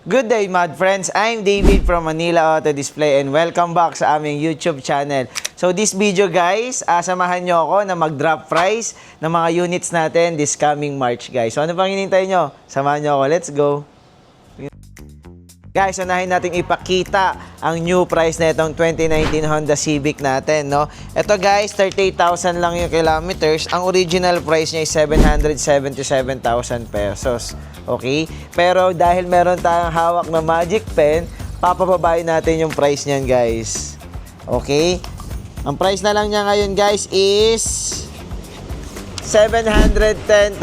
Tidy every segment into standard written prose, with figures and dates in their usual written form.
Good day, Mad Friends. I'm David from Manila Auto Display and welcome back sa aming YouTube channel. So this video guys, samahan nyo ako na mag-drop price ng mga units natin this coming March guys. So ano pang hinintay nyo? Samahan nyo ako. Let's go! Guys, unahin natin ipakita ang new price na itong 2019 Honda Civic natin, no? Ito guys, 38,000 lang yung kilometers. Ang original price niya ay 777,000 pesos. Okay? Pero dahil meron tayong hawak na magic pen, papababain natin yung price niyan, guys. Okay? Ang price na lang niya ngayon, guys, is 710,000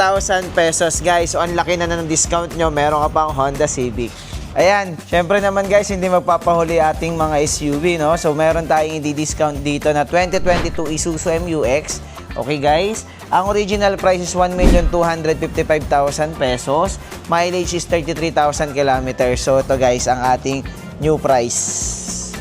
pesos, guys. So, ang laki na ng discount nyo. Meron ka pang Honda Civic. Ayan, syempre naman guys, hindi magpapahuli ating mga SUV, no? So, meron tayong i-discount dito na 2022 Isuzu MU-X. Okay guys, ang original price is 1,255,000 pesos. Mileage is 33,000 kilometers. So, ito guys, ang ating new price.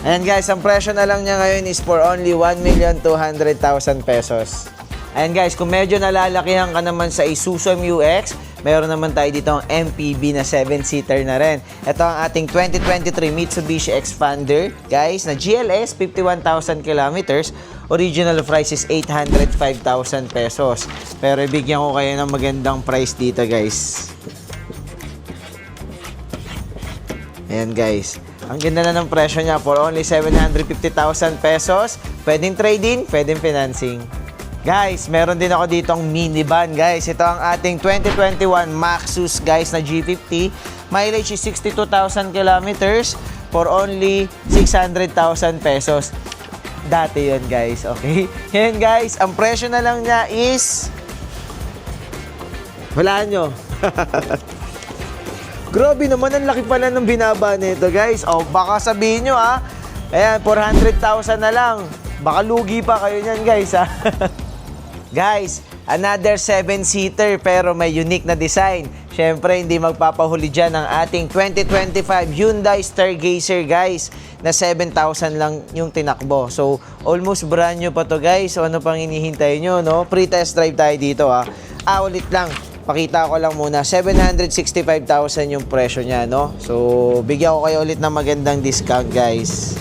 Ayan guys, ang presyo na lang niya ngayon is for only 1,200,000 pesos. Ayan guys, kung medyo nalalakihan ka naman sa Isuzu MU-X, meron naman tayo dito ang MPV na 7-seater na rin. Ito ang ating 2023 Mitsubishi Xpander, guys, na GLS, 51,000 kilometers. Original price is 805,000 pesos. Pero ibigyan ko kayo ng magandang price dito, guys. Ayan guys, ang ganda na ng presyo niya for only 750,000 pesos. Pwedeng trade-in, pwedeng financing. Guys, meron din ako ditong minivan, guys. Ito ang ating 2021 Maxus, guys, na G50. Mileage is 62,000 kilometers for only 600,000 pesos. Dati yun, guys. Okay? Yan, guys. Ang presyo na lang niya is... Wala nyo. Grabe naman, ang laki pala ng binaba nito, guys. O, baka sabihin nyo, ayan, 400,000 na lang. Baka lugi pa kayo niyan, guys, Guys, another 7-seater pero may unique na design. Syempre, hindi magpapahuli dyan ang ating 2025 Hyundai Stargazer, guys, na 7,000 lang yung tinakbo. So, almost brand new pa to, guys. So, ano pang hinihintay nyo, no? Pre-test drive tayo dito, ulit lang. Pakita ko lang muna, 765,000 yung presyo niya, no? So, bigyan ko kayo ulit ng magandang discount, guys.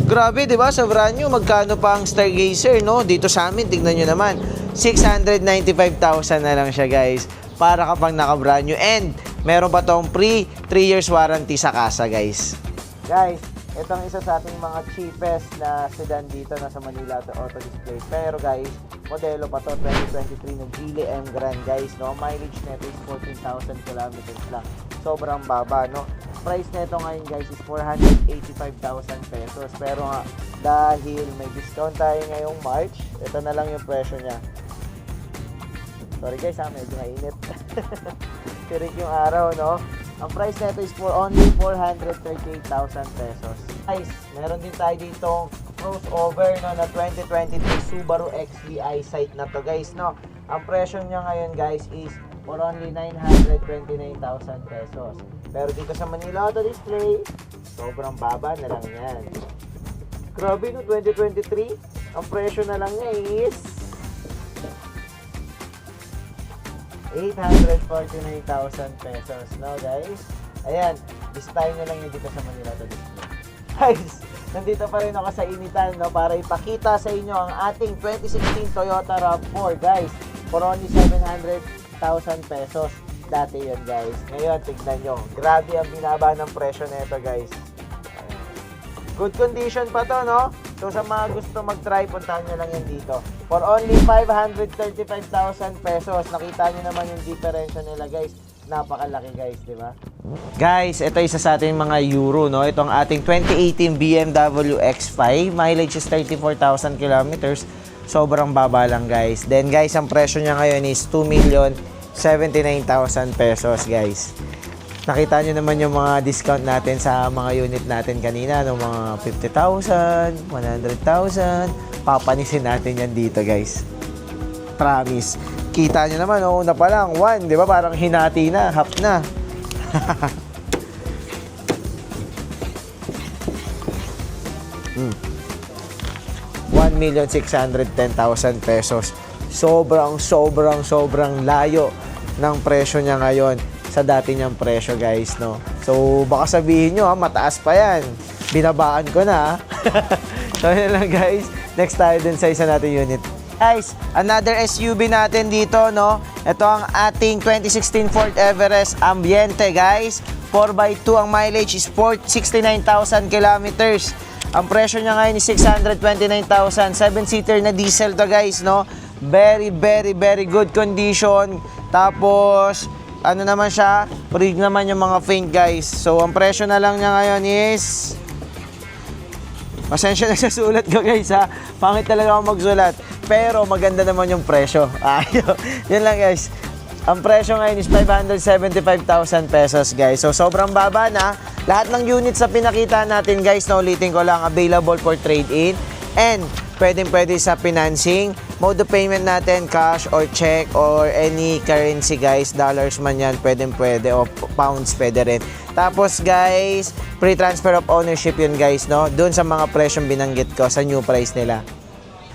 Grabe, di ba? Sa brand new, magkano pa ang Stargazer, no? Dito sa amin, tignan nyo naman. 695,000 na lang siya, guys. Para kapag naka-brand new. And, meron pa tong 3 years warranty sa kasa, guys. Guys, itong isa sa ating mga cheapest na sedan dito na sa Manila Auto Display. Pero, guys, modelo pa to 2023 ng Geely M Grand, guys, no? Mileage nito is 14,000 kilometers lang. Sobrang baba, no? Price nito ngayon, guys, is 485,000 pesos. Pero nga, dahil may discount tayo ngayong March, ito na lang yung presyo niya. Sorry guys, medyo mainit. Tirik yung araw, no? Ang price nito is for only 438,000 pesos. Guys, meron din tayo ditong crossover, no, na 2023 Subaru XV Eyesight na to, guys, no? Ang presyo niya ngayon, guys, is for only 929,000 pesos. Pero dito sa Manila Auto Display, sobrang baba na lang yan. Grabe, no, 2023, ang presyo na lang niya is 849,000 pesos, no, guys? Ayan, bisitahin nyo lang yun dito sa Manila Auto Display. Guys, nandito pa rin ako sa initan, no, para ipakita sa inyo ang ating 2016 Toyota RAV4, guys, for only 700,000 pesos. Dati yun, guys. Ngayon, tignan nyo. Grabe ang binaba ng presyo nito, guys. Ayan. Good condition pa to, no? So, sa mga gusto mag-try, puntahan nyo lang yan dito. For only 535,000 pesos. Nakita nyo naman yung diferensya nila, guys. Napakalaki, guys, di ba? Guys, ito isa sa ating mga Euro, no? Ito ang ating 2018 BMW X5. Mileage is 34,000 kilometers. Sobrang baba lang, guys. Then, guys, ang presyo niya ngayon is 2,079,000 pesos, guys. Nakita nyo naman yung mga discount natin sa mga unit natin kanina, no? Mga 50,000, 100,000. Papanisin natin yan dito, guys. Promise. Kita nyo naman, una pa lang, 1, di ba? Parang hinati na, half na. 1,610,000 pesos. sobrang layo ng presyo niya ngayon sa dati niyang presyo, guys, no? So, baka sabihin nyo, mataas pa yan. Binabaan ko na, So, yun lang, guys. Next tayo dun sa isa natin unit. Guys, another SUV natin dito, no? Ito ang ating 2016 Ford Everest Ambiente, guys. 4x2 ang mileage is 69,000 kilometers. Ang presyo niya ngayon is 629,000. 7-seater na diesel to, guys, no? Very good condition. Tapos, ano naman siya? Rig naman yung mga paint, guys. So, ang presyo na lang niya ngayon is... Pasensya na sa sulat ko, guys, ha? Pangit talaga ako magsulat. Pero, maganda naman yung presyo. Yun lang, guys. Ang presyo ngayon is 575,000 pesos, guys. So, sobrang baba na. Lahat ng units na pinakita natin, guys, na ulitin ko lang, available for trade-in. And, pwede sa financing. Mode of payment natin, cash or check or any currency, guys. Dollars man yan, pwede. O pounds, pwede rin. Tapos, guys, free transfer of ownership yun, guys, no? Doon sa mga presyong binanggit ko, sa new price nila.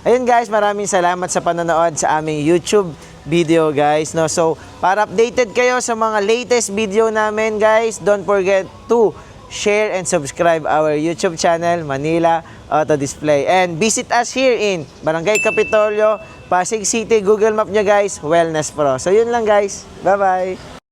Ayun, guys, maraming salamat sa panonood sa aming YouTube video, guys, no? So, para updated kayo sa mga latest video namin, guys, don't forget to share and subscribe our YouTube channel, Manila Auto Display. And visit us here in Barangay Capitolio, Pasig City. Google Map nyo, guys, Wellness Pro. So, yun lang, guys. Bye-bye!